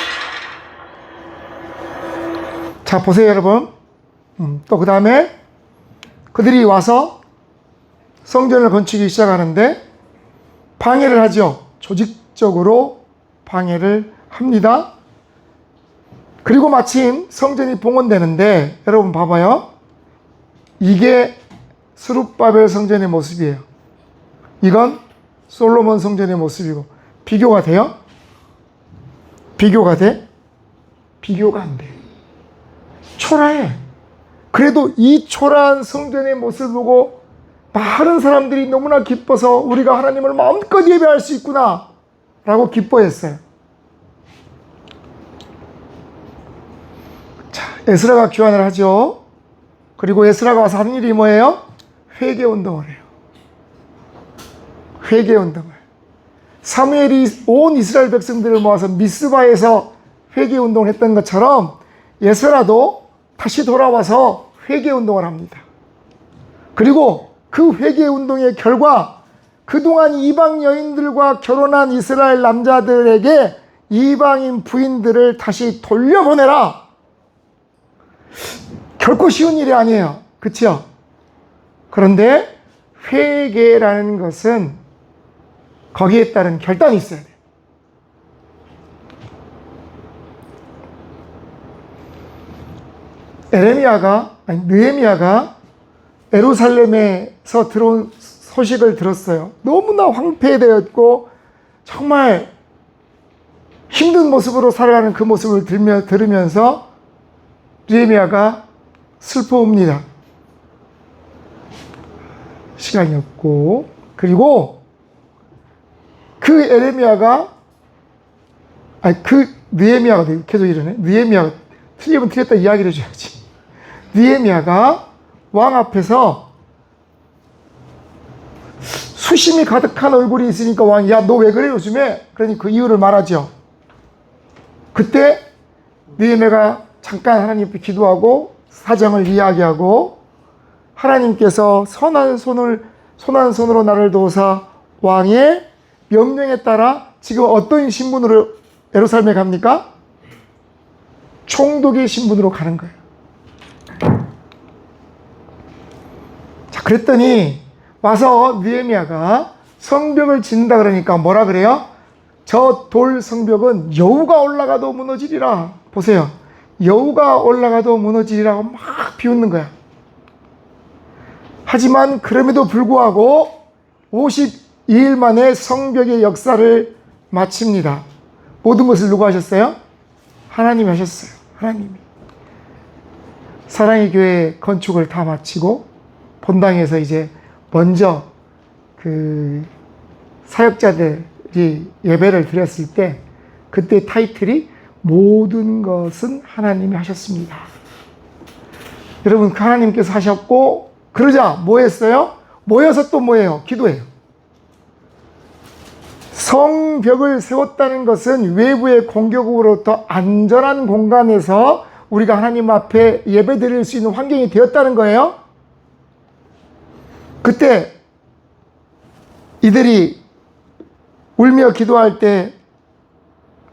자, 보세요, 여러분. 또 그 다음에 그들이 와서 성전을 건축하기 시작하는데 방해를 하죠. 조직적으로 방해를 합니다. 그리고 마침 성전이 봉헌되는데 여러분 봐봐요. 이게 스룹바벨 성전의 모습이에요. 이건 솔로몬 성전의 모습이고 비교가 돼요? 비교가 돼? 비교가 안 돼. 초라해. 그래도 이 초라한 성전의 모습을 보고 많은 사람들이 너무나 기뻐서 우리가 하나님을 마음껏 예배할 수 있구나 라고 기뻐했어요. 자, 에스라가 교환을 하죠. 그리고 에스라가 와서 하는 일이 뭐예요? 회개운동을 해요. 회개운동을. 사무엘이 온 이스라엘 백성들을 모아서 미스바에서 회개운동을 했던 것처럼 에스라도 다시 돌아와서 회개운동을 합니다. 그리고 그 회개운동의 결과 그동안 이방 여인들과 결혼한 이스라엘 남자들에게 이방인 부인들을 다시 돌려보내라. 결코 쉬운 일이 아니에요. 그렇죠? 그런데 회개라는 것은 거기에 따른 결단이 있어야 돼요. 느헤미야가 예루살렘에서 들어온 소식을 들었어요. 너무나 황폐되었고 정말 힘든 모습으로 살아가는 그 모습을 들으면서 느헤미야가 슬퍼옵니다. 시간이 없고. 그리고 그 느헤미야가 계속 이러네. 느헤미야가 틀리면 틀렸다 이야기를 해줘야지. 느헤미야가 왕 앞에서 수심이 가득한 얼굴이 있으니까 왕이 야, 너 왜 그래 요즘에? 그러니 그 이유를 말하죠. 그때 느헤미야가 잠깐 하나님 앞에 기도하고 사정을 이야기하고 하나님께서 선한 손으로 나를 도우사 왕의 명령에 따라 지금 어떤 신분으로 예루살렘에 갑니까? 총독의 신분으로 가는 거예요. 자, 그랬더니 와서 느헤미야가 성벽을 짓는다 그러니까 뭐라 그래요? 저 돌 성벽은 여우가 올라가도 무너지리라. 보세요. 여우가 올라가도 무너지리라고 막 비웃는 거야. 하지만 그럼에도 불구하고 52일 만에 성벽의 역사를 마칩니다. 모든 것을 누가 하셨어요? 하나님이 하셨어요. 하나님이. 사랑의 교회 건축을 다 마치고 본당에서 이제 먼저 그 사역자들이 예배를 드렸을 때 그때 타이틀이 모든 것은 하나님이 하셨습니다. 여러분, 그 하나님께서 하셨고 그러자 뭐 했어요? 모여서 또 뭐예요? 기도해요. 성벽을 세웠다는 것은 외부의 공격으로부터 안전한 공간에서 우리가 하나님 앞에 예배 드릴 수 있는 환경이 되었다는 거예요. 그때 이들이 울며 기도할 때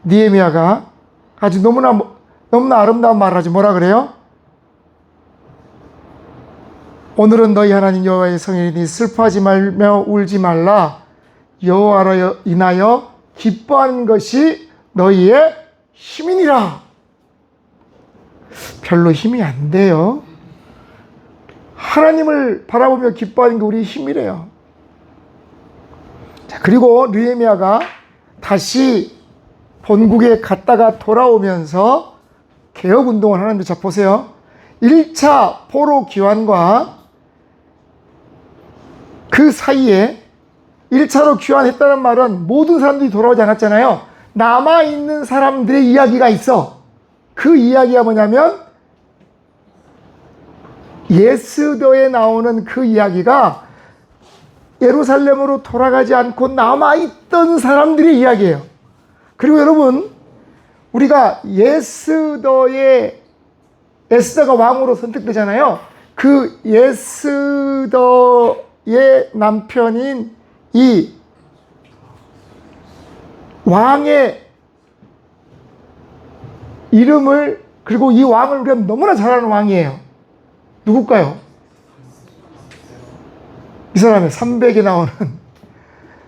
느헤미야가 아주 너무나 아름다운 말을 하지. 뭐라 그래요? 오늘은 너희 하나님 여호와의 성일이니 슬퍼하지 말며 울지 말라. 여호와로 인하여 기뻐하는 것이 너희의 힘이니라. 별로 힘이 안 돼요. 하나님을 바라보며 기뻐하는 게 우리의 힘이래요. 자, 그리고 느헤미야가 다시 본국에 갔다가 돌아오면서 개혁운동을 하는데, 자 보세요. 1차 포로 귀환과 그 사이에 1차로 귀환했다는 말은 모든 사람들이 돌아오지 않았잖아요. 남아있는 사람들의 이야기가 있어. 그 이야기가 뭐냐면 예스더에 나오는 그 이야기가 예루살렘으로 돌아가지 않고 남아있던 사람들의 이야기예요. 그리고 여러분, 우리가 에스더가 왕으로 선택되잖아요. 그 에스더의 남편인 이 왕의 이름을, 그리고 이 왕을 우리가 너무나 잘 아는 왕이에요. 누굴까요? 이 사람의 300에 나오는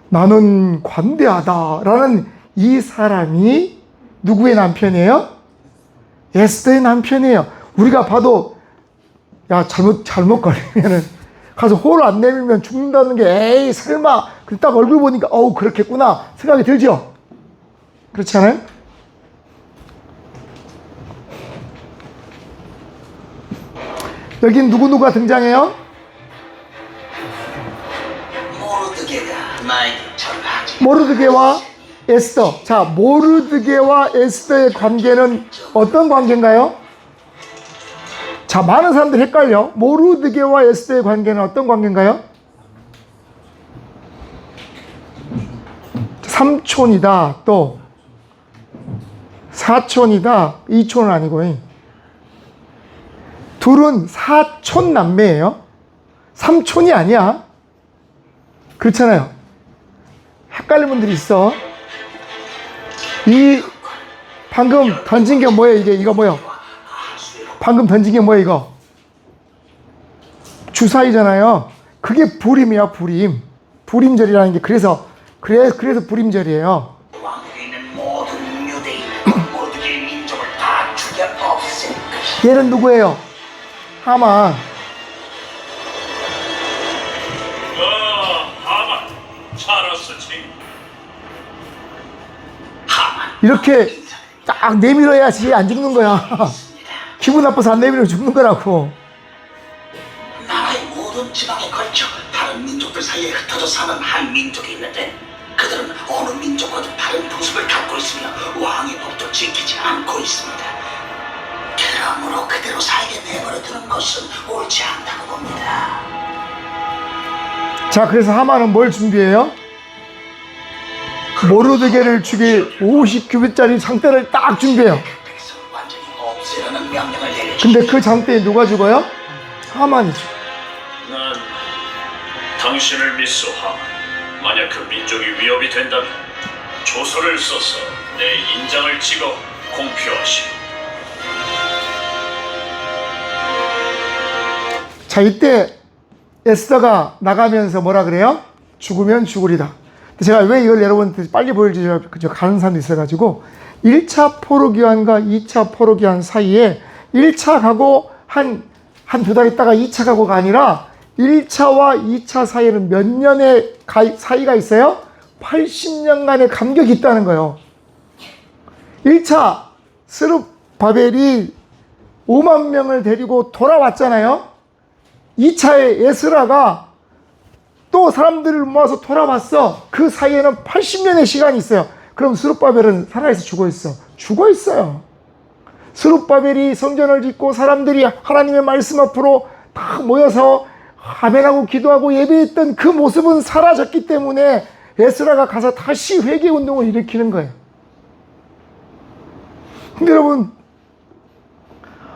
나는 관대하다라는 이 사람이 누구의 남편이에요? 에스더의 남편이에요. 우리가 봐도 야 잘못 걸리면은 가서 호를 안 내밀면 죽는다는 게 에이 설마 딱 얼굴 보니까 어우 그렇겠구나 생각이 들죠? 그렇지 않아요? 여긴 누구누가 등장해요? 모르드게와 에스더. 자, 모르드게와 에스더의 관계는 어떤 관계인가요? 자, 많은 사람들이 헷갈려. 모르드게와 에스더의 관계는 어떤 관계인가요? 삼촌이다, 또 사촌이다, 이촌은 아니고 둘은 사촌 남매예요. 삼촌이 아니야. 그렇잖아요. 헷갈리는 분들이 있어. 이 방금 던진 게 뭐예요? 이거 뭐예요? 방금 던진 게 뭐예요? 이거 주사위잖아요. 그게 불임이야. 불임절이라는 게 그래서 불임절이에요. 얘는 누구예요? 하만. 하만. 잘했어, 지. 이렇게 딱 내밀어야지 안 죽는 거야. 기분 나빠서 안 내밀면 죽는 거라고. 나라의 모든 지방에 걸쳐 다른 민족들 사이에 흩어져 사는 한 민족이 있는데 그들은 어느 민족과도 다른 모습을 갖고 있으며 왕의 법도 지키지 않고 있습니다. 그러므로 그대로 살게 내버려두는 것은 옳지 않다고 봅니다. 자, 그래서 하만은 뭘 준비해요? 모르드게를 죽일 50규빗짜리 장대를 딱 준비해요. 근데 그 장대에 누가 죽어요? 하만이 죽어요. 난 당신을 믿소, 하만. 만약 그 민족이 위협이 된다면 조서를 써서 내 인장을 찍어 공표하시오. 자, 이때 에스더가 나가면서 뭐라 그래요? 죽으면 죽으리다. 제가 왜 이걸 여러분한테 빨리 보여주려고 가는 사람도 있어가지고 1차 포로기환과 2차 포로기환 사이에 1차 가고 한 두 달 있다가 2차 가고가 아니라 1차와 2차 사이에는 몇 년의 사이가 있어요? 80년간의 간격이 있다는 거예요. 1차 스룹바벨이 5만 명을 데리고 돌아왔잖아요. 2차에 에스라가 또 사람들을 모아서 돌아왔어. 그 사이에는 80년의 시간이 있어요. 그럼 스룹바벨은 살아있어, 죽어있어? 죽어있어요. 스룹바벨이 성전을 짓고 사람들이 하나님의 말씀 앞으로 다 모여서 아멘하고 기도하고 예배했던 그 모습은 사라졌기 때문에 에스라가 가서 다시 회개운동을 일으키는 거예요. 근데 여러분,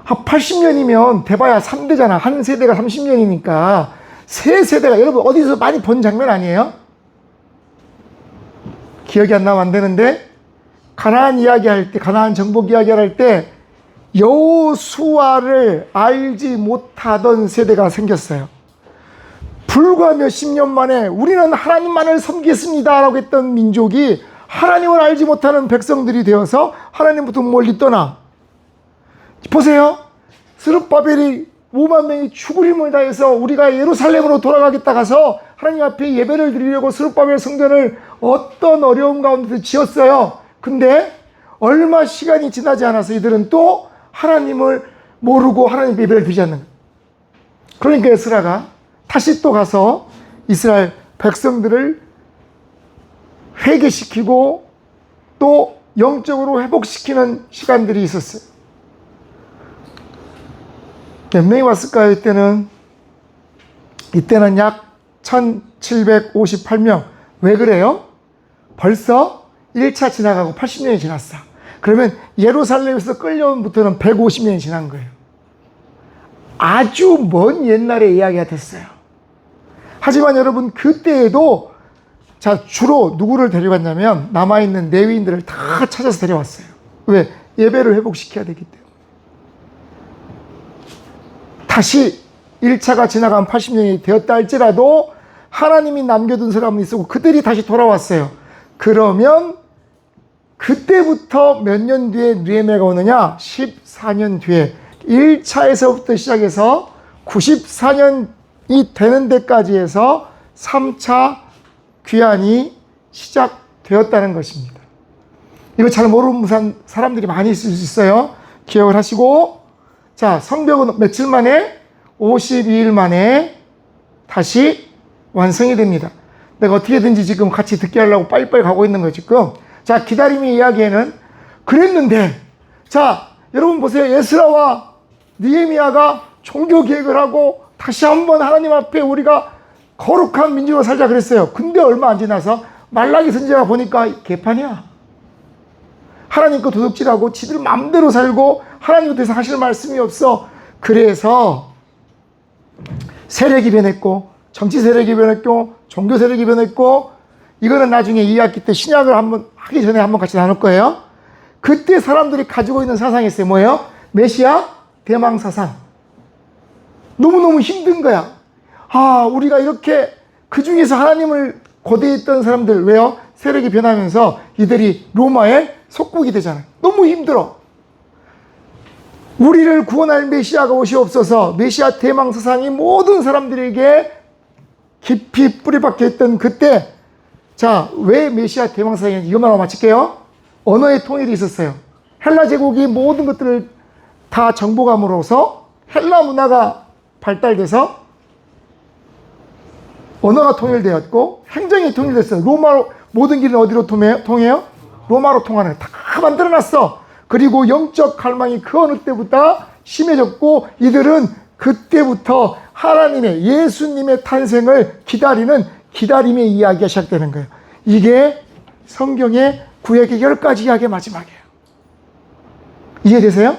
80년이면 대봐야 3대잖아. 한 세대가 30년이니까 세 세대가, 여러분 어디서 많이 본 장면 아니에요? 기억이 안 나면 안 되는데, 가나안 이야기할 때, 가나안 정복 이야기할 때 여호수아를 알지 못하던 세대가 생겼어요. 불과 몇십 년 만에 우리는 하나님만을 섬기겠습니다 라고 했던 민족이 하나님을 알지 못하는 백성들이 되어서 하나님부터 멀리 떠나. 보세요. 스룹바벨이 5만 명이 죽을 힘을 다해서 우리가 예루살렘으로 돌아가겠다 가서 하나님 앞에 예배를 드리려고 스룹바벨 성전을 어떤 어려움 가운데서 지었어요. 근데 얼마 시간이 지나지 않아서 이들은 또 하나님을 모르고 하나님 예배를 드리지 않는 거예요. 그러니까 에스라가 다시 또 가서 이스라엘 백성들을 회개시키고 또 영적으로 회복시키는 시간들이 있었어요. 몇 명이 왔을까요? 이때는 약 1758명. 왜 그래요? 벌써 1차 지나가고 80년이 지났어. 그러면 예루살렘에서 끌려온부터는 150년이 지난 거예요. 아주 먼 옛날의 이야기가 됐어요. 하지만 여러분, 그때에도 자, 주로 누구를 데려갔냐면 남아있는 레위인들을 다 찾아서 데려왔어요. 왜? 예배를 회복시켜야 되기 때문에. 다시 1차가 지나간 80년이 되었다 할지라도 하나님이 남겨둔 사람이 있었고 그들이 다시 돌아왔어요. 그러면 그때부터 몇 년 뒤에 느헤미야가 오느냐? 14년 뒤에 1차에서부터 시작해서 94년이 되는 데까지 해서 3차 귀환이 시작되었다는 것입니다. 이거 잘 모르는 사람들이 많이 있을 수 있어요. 기억을 하시고, 자, 성벽은 며칠 만에? 52일 만에 다시 완성이 됩니다. 내가 어떻게든지 지금 같이 듣게 하려고 빨리빨리 가고 있는 거예요, 지금. 자, 기다림의 이야기에는 그랬는데, 자, 여러분 보세요. 에스라와 느헤미야가 종교 개혁을 하고 다시 한번 하나님 앞에 우리가 거룩한 민족으로 살자 그랬어요. 근데 얼마 안 지나서 말라기 선지자가 보니까 개판이야. 하나님 거 도둑질하고 지들 마음대로 살고 하나님에 대해서 하실 말씀이 없어. 그래서 세력이 변했고, 정치 세력이 변했고, 종교 세력이 변했고, 이거는 나중에 2학기 때 신약을 한번 하기 전에 한번 같이 나눌 거예요. 그때 사람들이 가지고 있는 사상이 있어요. 뭐예요? 메시아 대망 사상. 너무너무 힘든 거야. 아, 우리가 이렇게 그 중에서 하나님을 고대했던 사람들, 왜요? 세력이 변하면서 이들이 로마의 속국이 되잖아요. 너무 힘들어. 우리를 구원할 메시아가 오시옵소서. 메시아 대망 사상이 모든 사람들에게 깊이 뿌리박혀 있던 그때, 자, 왜 메시아 대망 사상인지 이것만 하고 마칠게요. 언어의 통일이 있었어요. 헬라 제국이 모든 것들을 다 정복함으로써 헬라 문화가 발달돼서 언어가 통일되었고 행정이 통일됐어요. 로마로 모든 길은 어디로 통해요? 로마로 통하는 다 만들어놨어. 그리고 영적 갈망이 그 어느 때보다 심해졌고 이들은 그때부터 하나님의 예수님의 탄생을 기다리는 기다림의 이야기가 시작되는 거예요. 이게 성경의 구약의 10가지 이야기의 마지막이에요. 이해되세요?